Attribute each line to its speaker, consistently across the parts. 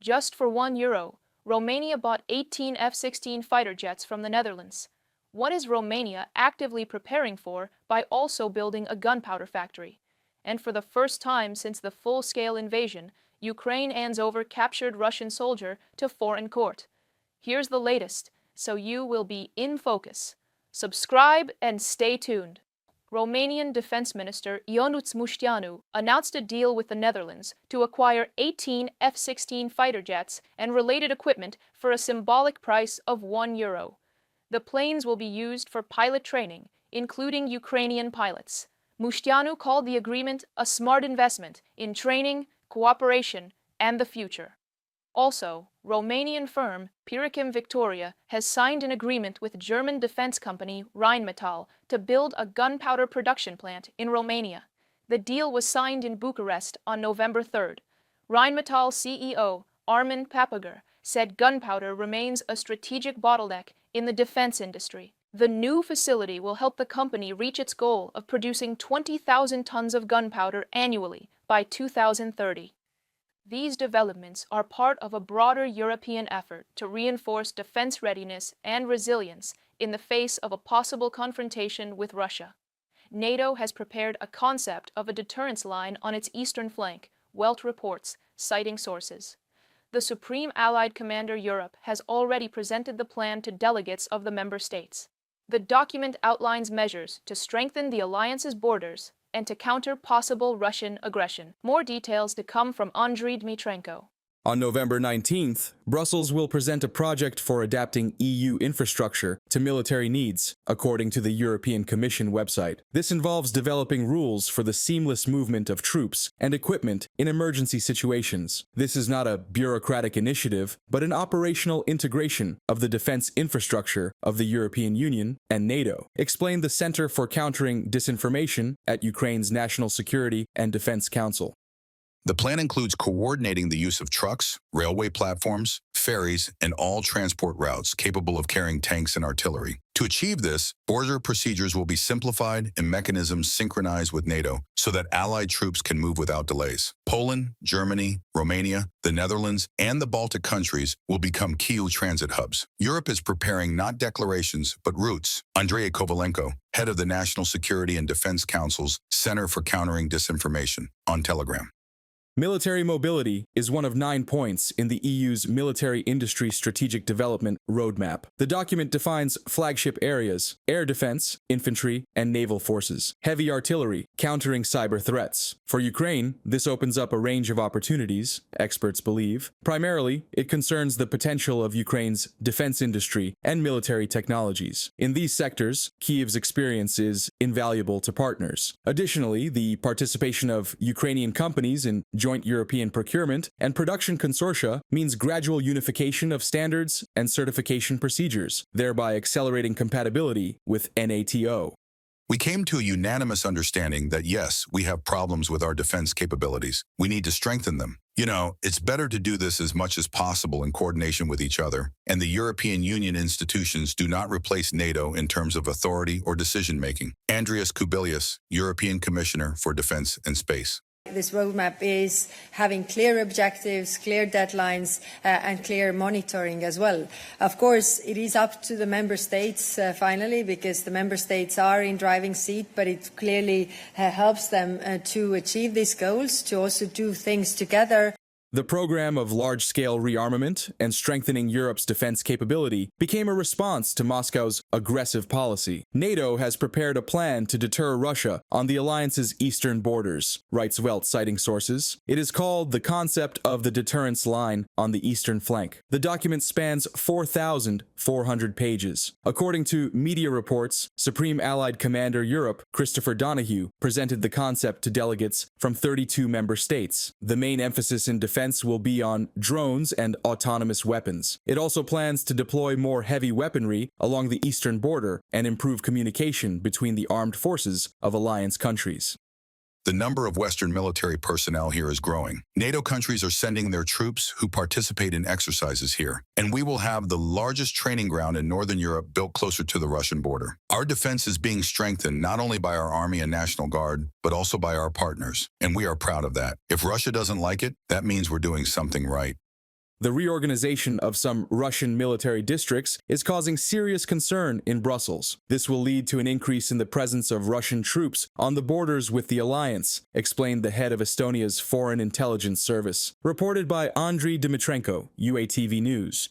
Speaker 1: Just for €1, Romania bought 18 F-16 fighter jets from the Netherlands. What is Romania actively preparing for by also building a gunpowder factory? And for the first time since the full-scale invasion, Ukraine hands over captured Russian soldier to foreign court. Here's the latest, so you will be in focus. Subscribe and stay tuned. Romanian Defense Minister Ionuț Mușteanu announced a deal with the Netherlands to acquire 18 F-16 fighter jets and related equipment for a symbolic price of €1. The planes will be used for pilot training, including Ukrainian pilots. Mușteanu called the agreement a smart investment in training, cooperation, and the future. Also, Romanian firm Piricem Victoria has signed an agreement with German defense company Rheinmetall to build a gunpowder production plant in Romania. The deal was signed in Bucharest on November 3rd. Rheinmetall CEO Armin Papager said gunpowder remains a strategic bottleneck in the defense industry. The new facility will help the company reach its goal of producing 20,000 tons of gunpowder annually by 2030. These developments are part of a broader European effort to reinforce defense readiness and resilience in the face of a possible confrontation with Russia. NATO has prepared a concept of a deterrence line on its eastern flank, Welt reports, citing sources. The Supreme Allied Commander Europe has already presented the plan to delegates of the member states. The document outlines measures to strengthen the alliance's borders and to counter possible Russian aggression. More details to come from Andriy Dmitrenko.
Speaker 2: On November 19th, Brussels will present a project for adapting EU infrastructure to military needs, according to the European Commission website. This involves developing rules for the seamless movement of troops and equipment in emergency situations. This is not a bureaucratic initiative, but an operational integration of the defense infrastructure of the European Union and NATO, explained the Center for Countering Disinformation at Ukraine's National Security and Defense Council.
Speaker 3: The plan includes coordinating the use of trucks, railway platforms, ferries, and all transport routes capable of carrying tanks and artillery. To achieve this, border procedures will be simplified and mechanisms synchronized with NATO so that Allied troops can move without delays. Poland, Germany, Romania, the Netherlands, and the Baltic countries will become key transit hubs. Europe is preparing not declarations, but routes. Andrei Kovalenko, head of the National Security and Defense Council's Center for Countering Disinformation, on Telegram.
Speaker 2: Military mobility is one of 9 points in the EU's military industry strategic development roadmap. The document defines flagship areas: air defense, infantry, and naval forces; heavy artillery, countering cyber threats. For Ukraine, this opens up a range of opportunities, experts believe. Primarily, it concerns the potential of Ukraine's defense industry and military technologies. In these sectors, Kyiv's experience is invaluable to partners. Additionally, the participation of Ukrainian companies in joint European procurement and production consortia means gradual unification of standards and certification procedures, thereby accelerating compatibility with NATO.
Speaker 3: We came to a unanimous understanding that yes, we have problems with our defense capabilities. We need to strengthen them. You know, it's better to do this as much as possible in coordination with each other, and the European Union institutions do not replace NATO in terms of authority or decision-making. Andrius Kubilius, European Commissioner for Defense and Space.
Speaker 4: This roadmap is having clear objectives, clear deadlines, and clear monitoring as well. Of course, it is up to the member states finally, because the member states are in driving seat, but it clearly helps them to achieve these goals, to also do things together.
Speaker 2: The program of large-scale rearmament and strengthening Europe's defense capability became a response to Moscow's aggressive policy. NATO has prepared a plan to deter Russia on the alliance's eastern borders, writes Welt, citing sources. It is called the concept of the deterrence line on the eastern flank. The document spans 4,400 pages. According to media reports, Supreme Allied Commander Europe, Christopher Donahue, presented the concept to delegates from 32 member states. The main emphasis in defense will be on drones and autonomous weapons. It also plans to deploy more heavy weaponry along the eastern border and improve communication between the armed forces of alliance countries.
Speaker 3: The number of Western military personnel here is growing. NATO countries are sending their troops who participate in exercises here, and we will have the largest training ground in Northern Europe built closer to the Russian border. Our defense is being strengthened not only by our Army and National Guard, but also by our partners, and we are proud of that. If Russia doesn't like it, that means we're doing something right.
Speaker 2: The reorganization of some Russian military districts is causing serious concern in Brussels. This will lead to an increase in the presence of Russian troops on the borders with the alliance, explained the head of Estonia's Foreign Intelligence Service. Reported by Andriy Dimitrenko, UATV News.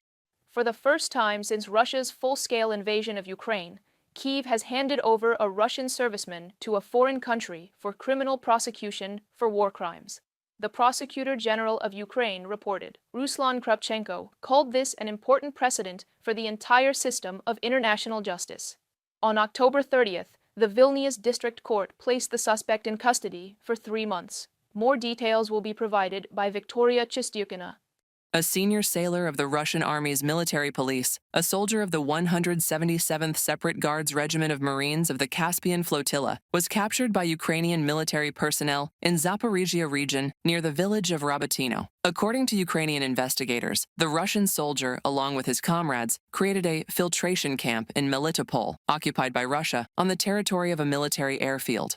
Speaker 1: For the first time since Russia's full-scale invasion of Ukraine, Kyiv has handed over a Russian serviceman to a foreign country for criminal prosecution for war crimes. The Prosecutor General of Ukraine reported. Ruslan Kravchenko called this an important precedent for the entire system of international justice. On October 30th, the Vilnius District Court placed the suspect in custody for 3 months. More details will be provided by Victoria Chistyukina.
Speaker 5: A senior sailor of the Russian Army's military police, a soldier of the 177th Separate Guards Regiment of Marines of the Caspian Flotilla, was captured by Ukrainian military personnel in Zaporizhia region near the village of Rabatino. According to Ukrainian investigators, the Russian soldier, along with his comrades, created a filtration camp in Melitopol, occupied by Russia, on the territory of a military airfield.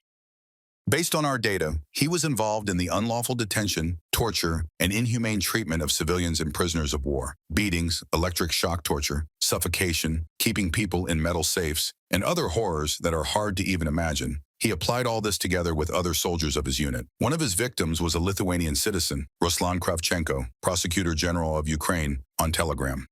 Speaker 3: Based on our data, he was involved in the unlawful detention, torture, and inhumane treatment of civilians and prisoners of war, beatings, electric shock torture, suffocation, keeping people in metal safes, and other horrors that are hard to even imagine. He applied all this together with other soldiers of his unit. One of his victims was a Lithuanian citizen, Ruslan Kravchenko, Prosecutor General of Ukraine, on Telegram.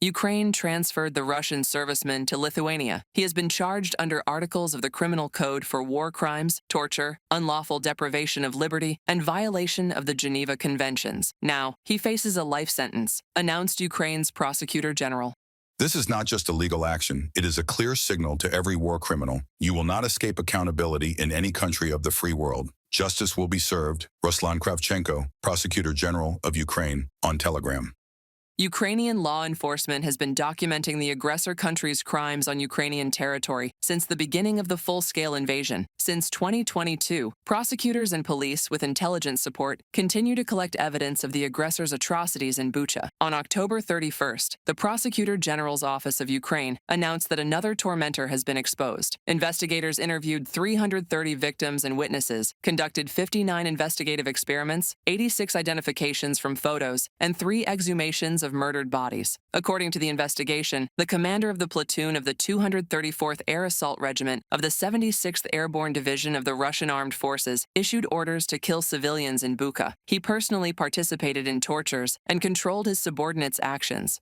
Speaker 5: Ukraine transferred the Russian serviceman to Lithuania. He has been charged under articles of the Criminal Code for war crimes, torture, unlawful deprivation of liberty, and violation of the Geneva Conventions. Now, he faces a life sentence, announced Ukraine's Prosecutor General.
Speaker 3: This is not just a legal action. It is a clear signal to every war criminal. You will not escape accountability in any country of the free world. Justice will be served. Ruslan Kravchenko, Prosecutor General of Ukraine, on Telegram.
Speaker 5: Ukrainian law enforcement has been documenting the aggressor country's crimes on Ukrainian territory since the beginning of the full-scale invasion. Since 2022, prosecutors and police with intelligence support continue to collect evidence of the aggressor's atrocities in Bucha. On October 31st, the Prosecutor General's Office of Ukraine announced that another tormentor has been exposed. Investigators interviewed 330 victims and witnesses, conducted 59 investigative experiments, 86 identifications from photos, and 3 exhumations of murdered bodies. According to the investigation, the commander of the platoon of the 234th Air Assault Regiment of the 76th Airborne Division of the Russian Armed Forces issued orders to kill civilians in Bucha. He personally participated in tortures and controlled his subordinates' actions.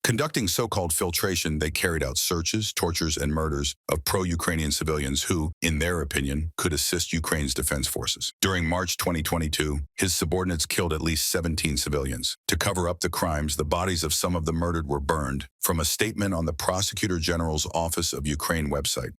Speaker 3: Conducting so-called filtration, they carried out searches, tortures, and murders of pro-Ukrainian civilians who, in their opinion, could assist Ukraine's defense forces. During March 2022, his subordinates killed at least 17 civilians. To cover up the crimes, the bodies of some of the murdered were burned, from a statement on the Prosecutor General's Office of Ukraine website.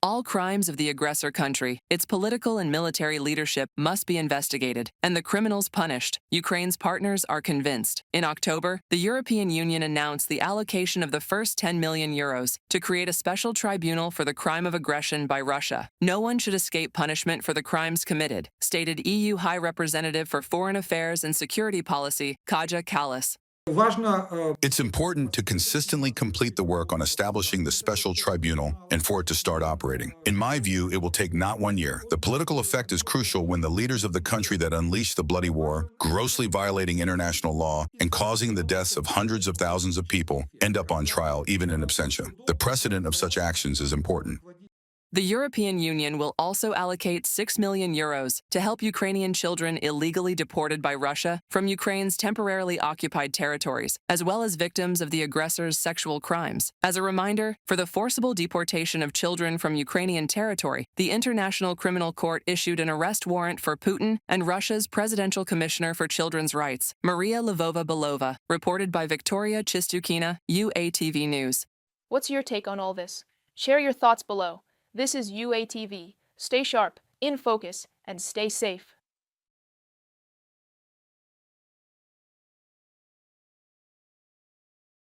Speaker 5: All crimes of the aggressor country, its political and military leadership must be investigated, and the criminals punished. Ukraine's partners are convinced. In October, the European Union announced the allocation of the first 10 million euros to create a special tribunal for the crime of aggression by Russia. No one should escape punishment for the crimes committed, stated EU High Representative for Foreign Affairs and Security Policy, Kaja Kallas.
Speaker 3: It's important to consistently complete the work on establishing the special tribunal and for it to start operating. In my view, it will take not 1 year. The political effect is crucial when the leaders of the country that unleashed the bloody war, grossly violating international law and causing the deaths of hundreds of thousands of people, end up on trial, even in absentia. The precedent of such actions is important.
Speaker 5: The European Union will also allocate 6 million euros to help Ukrainian children illegally deported by Russia from Ukraine's temporarily occupied territories, as well as victims of the aggressor's sexual crimes. As a reminder, for the forcible deportation of children from Ukrainian territory, the International Criminal Court issued an arrest warrant for Putin and Russia's Presidential Commissioner for Children's Rights, Maria Lvova-Belova, reported by Victoria Chistyukina, UATV News.
Speaker 1: What's your take on all this? Share your thoughts below. This is UATV. Stay sharp, in focus, and stay safe.